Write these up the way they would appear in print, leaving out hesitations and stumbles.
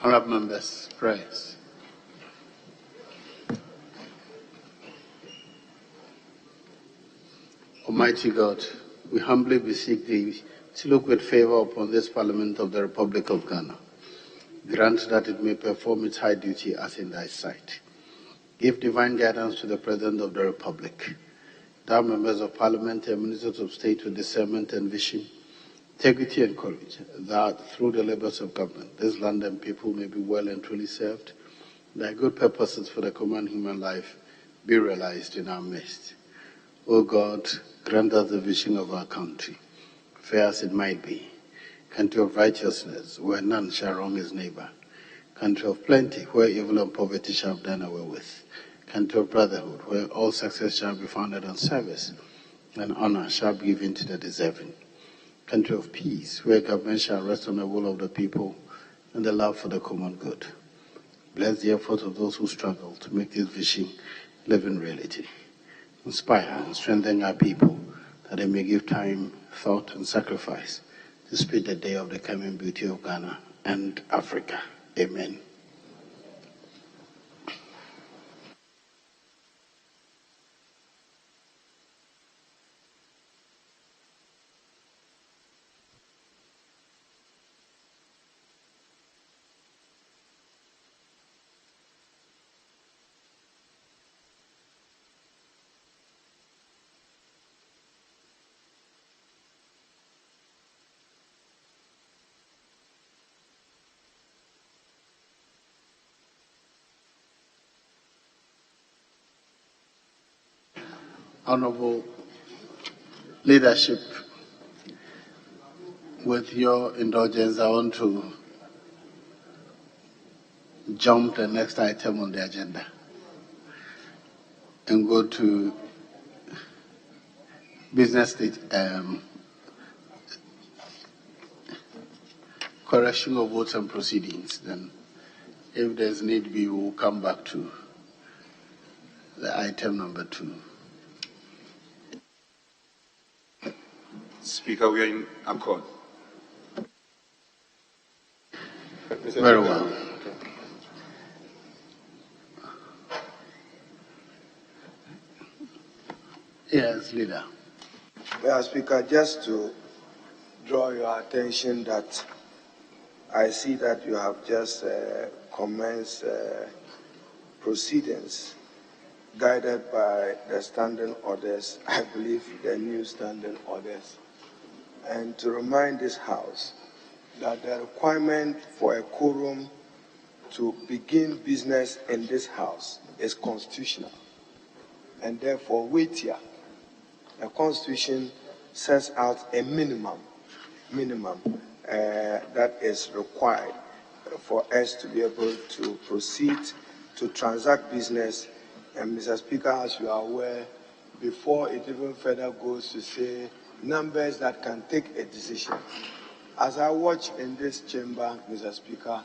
Honourable members, prayers. Almighty God, we humbly beseech thee to look with favour upon this Parliament of the Republic of Ghana. Grant that it may perform its high duty as in thy sight. Give divine guidance to the President of the Republic. Thou members of Parliament and Ministers of State with discernment and vision, integrity and courage, that through the labours of government, this land and people may be well and truly served, thy good purposes for the common human life be realized in our midst. O God, grant us the vision of our country, fair as it might be, country of righteousness, where none shall wrong his neighbor, country of plenty, where evil and poverty shall be done away with, country of brotherhood, where all success shall be founded on service, and honor shall be given to the deserving, country of peace, where government shall rest on the will of the people and the love for the common good. Bless the effort of those who struggle to make this vision live in reality. Inspire and strengthen our people that they may give time, thought, and sacrifice to speed the day of the coming beauty of Ghana and Africa. Amen. Honorable leadership, with your indulgence, I want to jump the next item on the agenda and go to business state correction of votes and proceedings. Then, if there's need be, we'll come back to the item number 2. Speaker, we are in accord. Very well. Yes, leader. Well, Speaker, just to draw your attention that I see that you have just commenced proceedings guided by the standing orders, I believe the new standing orders. And to remind this House that the requirement for a quorum to begin business in this House is constitutional. And therefore, wait here. The Constitution sets out a minimum that is required for us to be able to proceed to transact business. And Mr. Speaker, as you are aware, before it even further goes to say numbers that can take a decision. As I watch in this chamber, Mr. Speaker,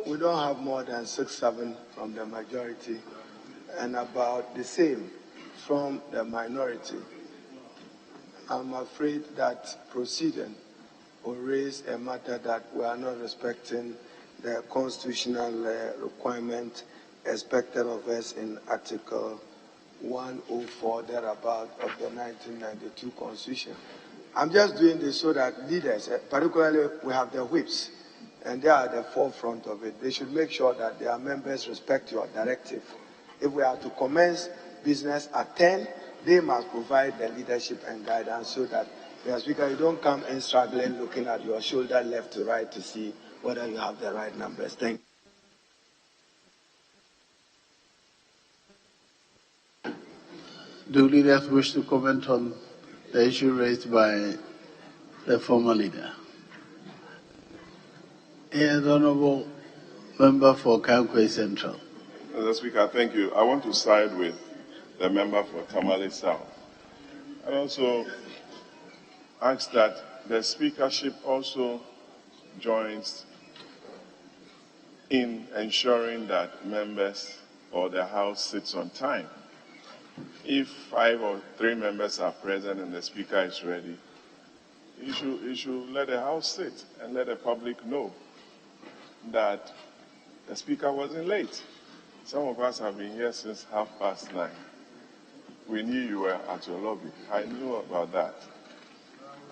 we don't have more than 6-7 from the majority and about the same from the minority. I'm afraid that proceeding will raise a matter that we are not respecting the constitutional requirement expected of us in Article 104 thereabout of the 1992 Constitution. I'm just doing this so that leaders, particularly we have the whips, and they are at the forefront of it. They should make sure that their members respect your directive. If we are to commence business at 10, they must provide the leadership and guidance so that, Mr. Speaker, you don't come in struggling, looking at your shoulder left to right to see whether you have the right numbers. Thank you. Do leaders wish to comment on the issue raised by the former leader? Yes, Honorable Member for Kankwe Central. Mr. Speaker, thank you. I want to side with the member for Tamale South. And also ask that the speakership also joins in ensuring that members or the House sits on time. If 5 or 3 members are present and the speaker is ready, you should let the House sit and let the public know that the Speaker wasn't late. Some of us have been here since 9:30. We knew you were at your lobby. I knew about that.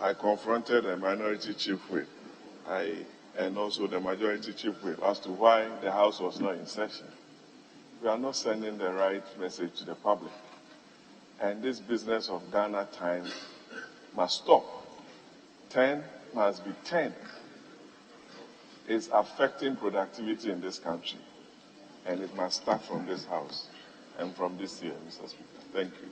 I confronted the minority chief whip and also the majority chief whip as to why the House was not in session. We are not sending the right message to the public. And this business of Ghana time must stop. 10 must be 10. It's affecting productivity in this country. And it must start from this House and from this year, Mr. Speaker. Thank you.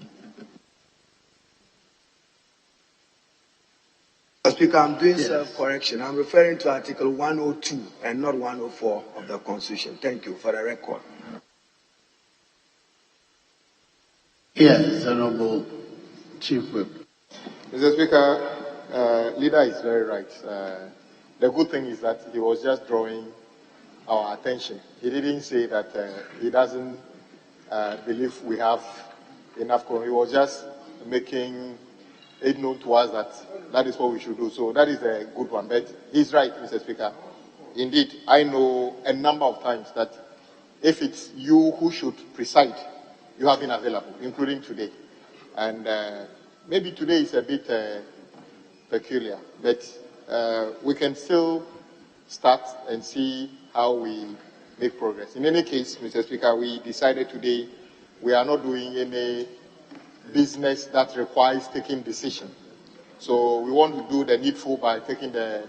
Mr. Speaker, I'm doing self-correction. I'm referring to Article 102 and not 104 of the Constitution. Thank you for the record. Yes, Honorable Chief Whip. Mr. Speaker, leader is very right. The good thing is that he was just drawing our attention. He didn't say that he doesn't believe we have enough quorum. He was just making it known to us that that is what we should do. So that is a good one. But he's right, Mr. Speaker. Indeed, I know a number of times that if it's you who should preside, you have been available, including today. And maybe today is a bit peculiar, but we can still start and see how we make progress. In any case, Mr. Speaker, we decided today we are not doing any business that requires taking decision. So we want to do the needful by taking the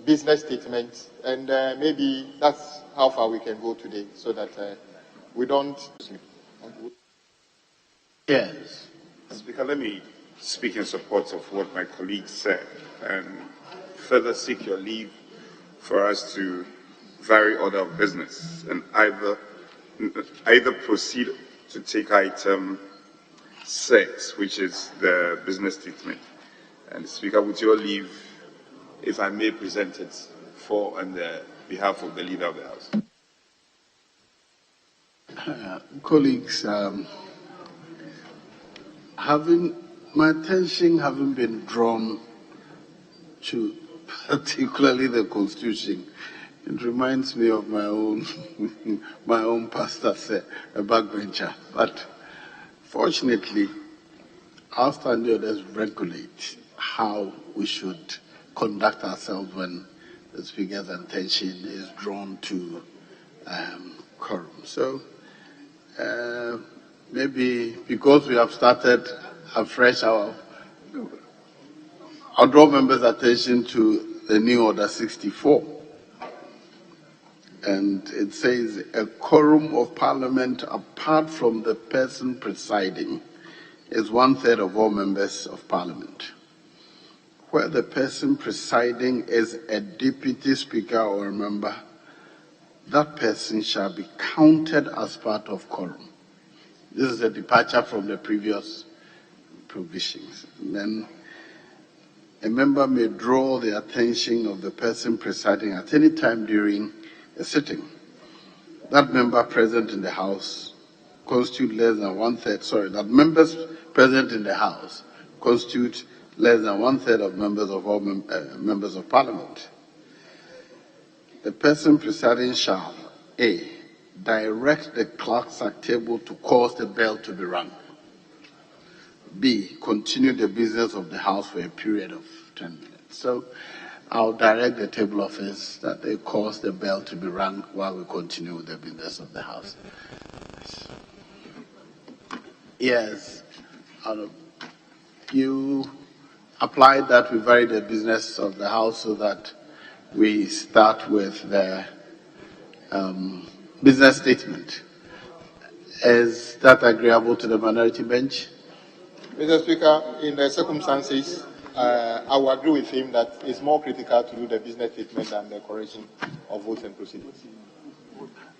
business statement, and maybe that's how far we can go today, so that we don't. Yes. Speaker, let me speak in support of what my colleague said and further seek your leave for us to vary order of business and either proceed to take item 6, which is the business statement. And Speaker, with your leave, if I may present it for on the behalf of the Leader of the House. Colleagues, my attention having been drawn to particularly the Constitution, it reminds me of my own my own pastor, a backbencher. But fortunately, our standards regulate how we should conduct ourselves when the Speaker's attention is drawn to quorum. So maybe because we have started afresh, I'll draw members' attention to the new Order 64. And it says, a quorum of Parliament apart from the person presiding is 1/3 of all members of Parliament. Where the person presiding is a deputy speaker or a member, that person shall be counted as part of quorum. This is a departure from the previous provisions. And then a member may draw the attention of the person presiding at any time during a sitting. That member present in the House constitute less than 1/3, that members present in the House constitute less than 1/3 of members of all members of Parliament. The person presiding shall, A, direct the clerks at table to cause the bell to be rung. B, continue the business of the House for a period of 10 minutes. So I'll direct the table office that they cause the bell to be rung while we continue with the business of the House. Yes, you applied that we vary the business of the House so that we start with the business statement. Is that agreeable to the minority bench? Mr. Speaker, in the circumstances, I will agree with him that it's more critical to do the business statement than the correction of votes and proceedings.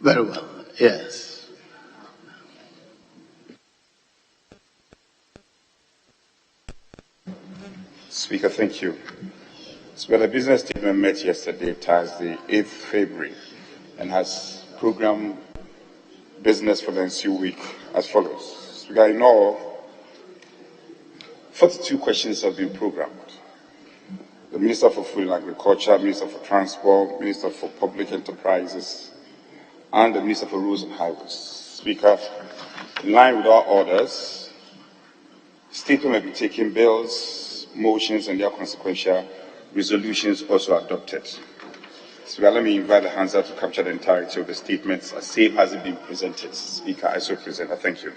Very well, yes. Speaker, thank you. So the business statement met yesterday, Thursday, 8th February, and has programmed business for the ensuing week as follows. Speaker, in all, 42 questions have been programmed. the Minister for Food and Agriculture, Minister for Transport, Minister for Public Enterprises, and the Minister for Roads and Highways. Speaker, in line with our orders, statement may be taken, bills, motions, and their consequential resolutions also adopted. Speaker, let me invite the hands up to capture the entirety of the statements as same has it been presented. Speaker, I so present. Thank you.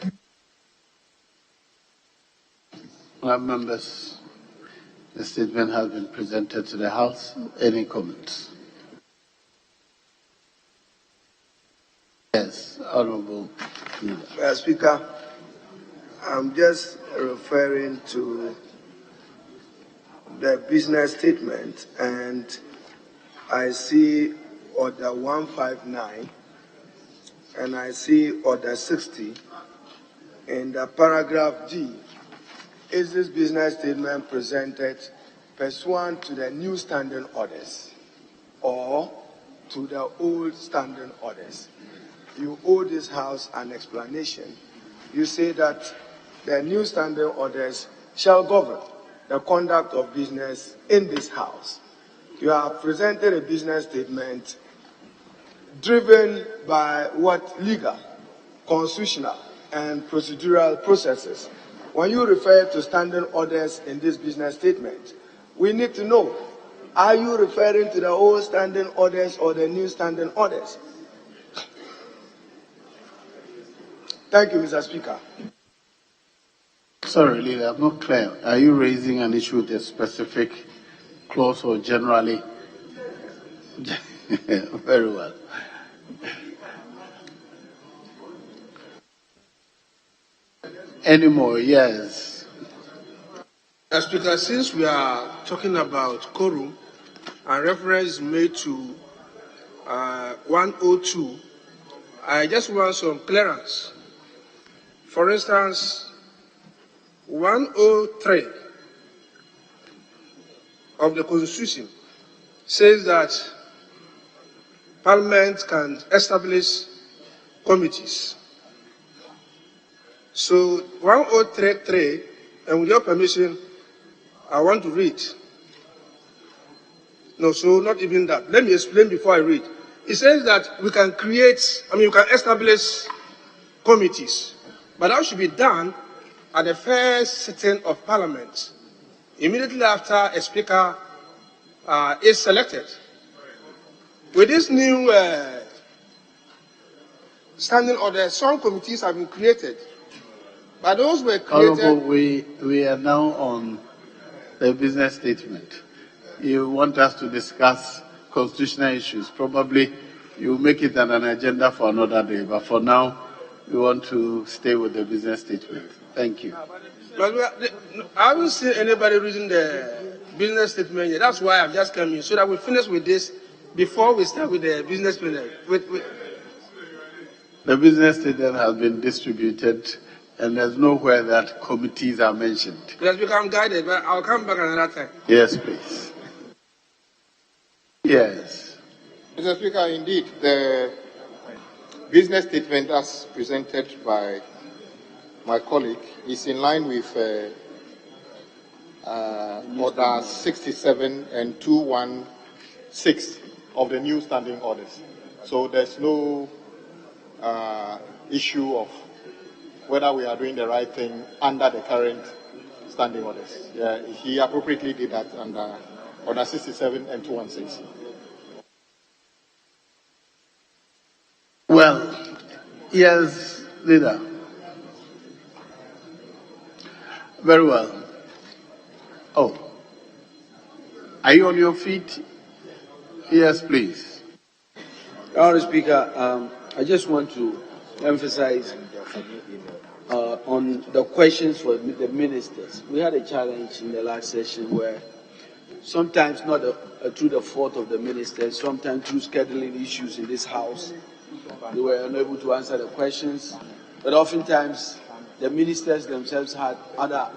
Members, the statement has been presented to the House. Any comments? Yes, Honorable Leader. Speaker, I'm just referring to the business statement, and I see Order 159 and I see Order 60 in the paragraph G. Is this business statement presented pursuant to the new standing orders or to the old standing orders? You owe this House an explanation. You say that the new standing orders shall govern the conduct of business in this House. You have presented a business statement driven by what legal, constitutional, and procedural processes. When you refer to standing orders in this business statement, we need to know, are you referring to the old standing orders or the new standing orders? Thank you, Mr. Speaker. Sorry, Leader, I'm not clear. Are you raising an issue with a specific clause or generally? Very well. Any more? Yes. Speaker, since we are talking about quorum and reference made to 102, I just want some clearance. For instance, 103 of the Constitution says that Parliament can establish committees. So 103.3, and with your permission, I want to read. No, so not even that. Let me explain before I read. It says that we can you can establish committees, but that should be done at the first sitting of Parliament, immediately after a speaker is selected. With this new standing order, some committees have been created, but those were created. Honorable, we are now on the business statement. You want us to discuss constitutional issues. Probably you make it an agenda for another day, but for now, we want to stay with the business statement. Thank you. But I haven't seen anybody reading the business statement yet. That's why I've just come in, so that we finish with this before we start with the business statement. The business statement has been distributed, and there's nowhere that committees are mentioned. Let's become guided, but I'll come back another time. Yes, please. Yes. Mr. Speaker, indeed, the business statement as presented by my colleague is in line with Order 67 and 216 of the new standing orders. So there's no issue of whether we are doing the right thing under the current standing orders. He appropriately did that under Order 67 and 216. Well, yes, Leader. Very well. Oh, are you on your feet? Yes, please. Honourable Speaker, I just want to emphasize on the questions for the ministers. We had a challenge in the last session where sometimes not through the fault of the ministers, sometimes through scheduling issues in this House, they were unable to answer the questions, but oftentimes the ministers themselves had other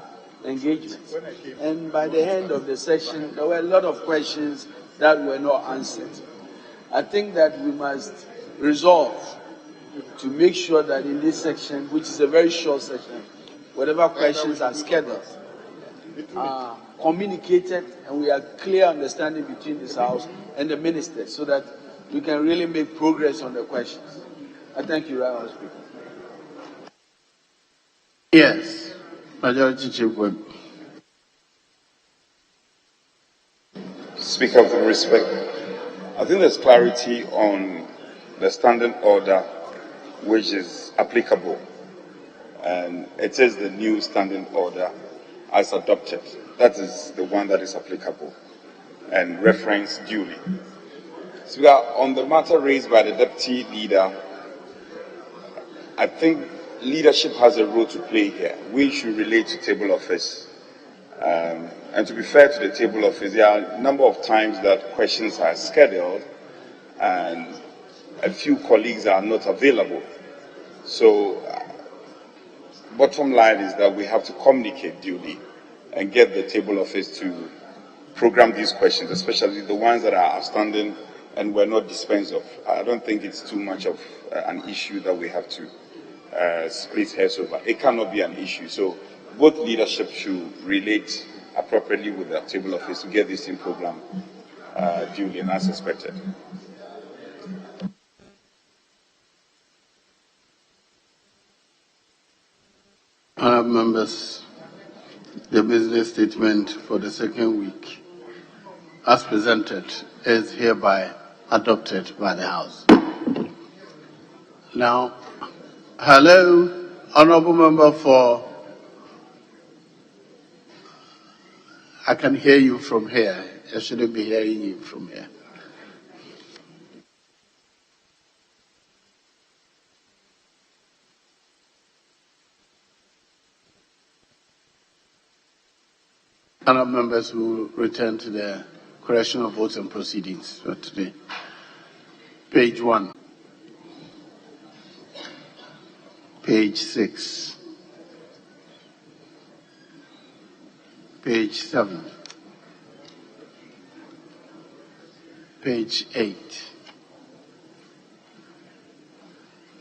engagements. And by the end of the session, there were a lot of questions that were not answered. I think that we must resolve to make sure that in this section, which is a very short section, whatever questions are scheduled, communicated and we have clear understanding between this House and the ministers so that we can really make progress on the questions. I thank you, Madam Speaker. Yes, Majority Chief Whip. Speaker, with respect, I think there's clarity on the standing order which is applicable, and it is the new standing order as adopted. That is the one that is applicable and referenced duly. Speaker, on the matter raised by the Deputy Leader, I think leadership has a role to play here. We should relate to table office. And to be fair to the table office, there are a number of times that questions are scheduled and a few colleagues are not available. So, bottom line is that we have to communicate duly and get the table office to program these questions, especially the ones that are outstanding and were not dispensed of. I don't think it's too much of an issue that we have to split hairs over. It cannot be an issue. So both leadership should relate appropriately with the table office to get this in program duly and as expected. Honourable members, the business statement for the second week, as presented, is hereby adopted by the House. Now, hello, Honourable Member for. I can hear you from here. I shouldn't be hearing you from here. Honourable members who return to the correction of votes and proceedings for today. Page 1. Page 6. Page 7. Page 8.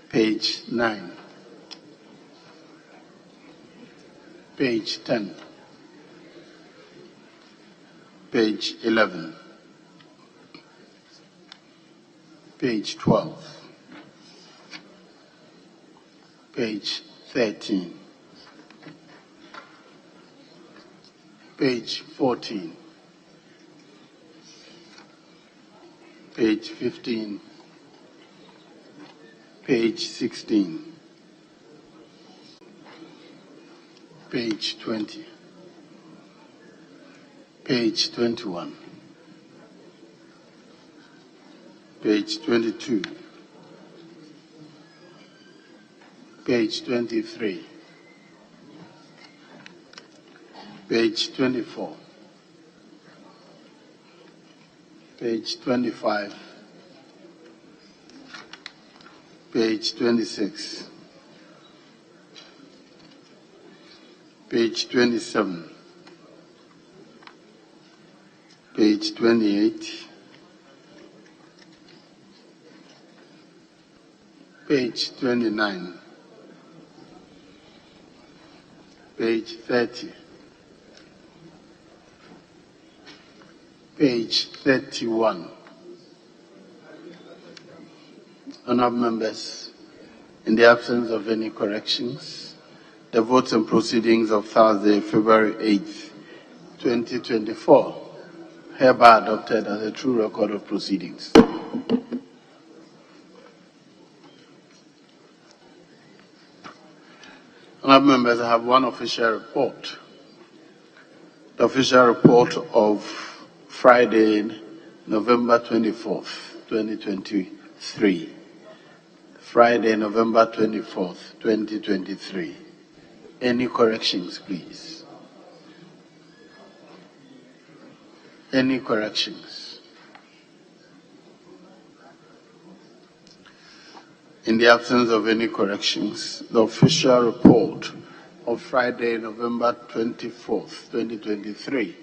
Page 9. Page 10. Page 11. Page 12. Page 13. Page 14. Page 15. Page 16. Page 20. Page 21. Page 22. Page 23. Page 24. Page 25. Page 26. Page 27. Page 28. Page 29. Page 30. Page 31. Honourable members, in the absence of any corrections, the votes and proceedings of Thursday, February 8th, 2024, hereby adopted as a true record of proceedings. Honourable members, I have one official report. The official report of Friday, November 24th, 2023. Friday, November 24th, 2023. Any corrections, please? Any corrections? In the absence of any corrections, the official report of Friday, November 24th, 2023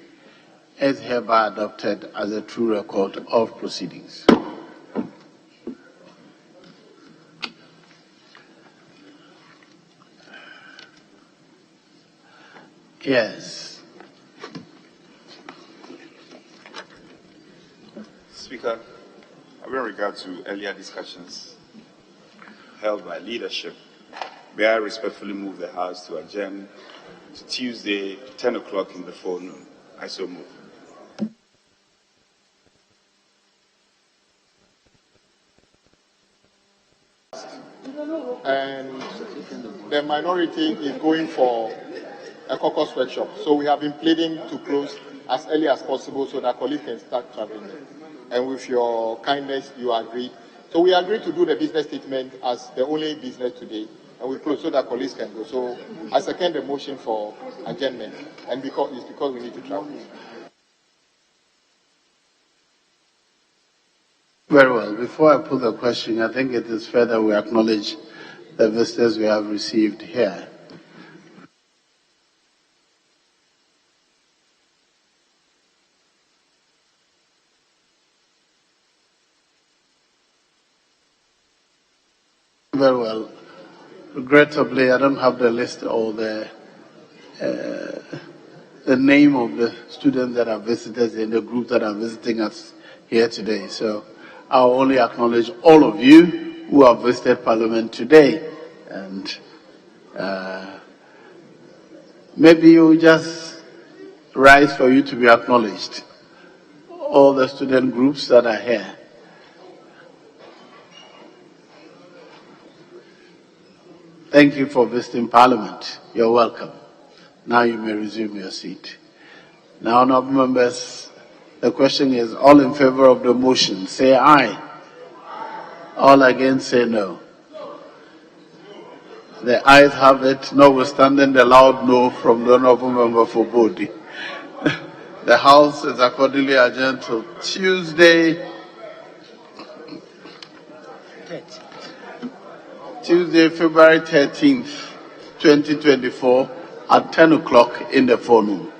is hereby adopted as a true record of proceedings. Yes. Having regard to earlier discussions held by leadership, may I respectfully move the House to adjourn to Tuesday, 10 o'clock in the forenoon. I so move. And the minority is going for a caucus workshop. So we have been pleading to close as early as possible so that colleagues can start traveling. And with your kindness, you agreed. So we agreed to do the business statement as the only business today, and we close so that colleagues can go. So I second the motion for adjournment, and because we need to travel. Very well. Before I put the question, I think it is fair that we acknowledge the visitors we have received here. Very well. Regrettably, I don't have the list or the name of the students that are visitors in the group that are visiting us here today. So I'll only acknowledge all of you who have visited Parliament today. And maybe you just rise for you to be acknowledged. All the student groups that are here. Thank you for visiting Parliament. You're welcome. Now you may resume your seat. Now, honorable members, the question is, all in favor of the motion, say aye. All against, say no. The ayes have it, notwithstanding the loud no from the honorable member for Bodi. The House is accordingly adjourned to Tuesday, February 13th, 2024 at 10 o'clock in the forenoon.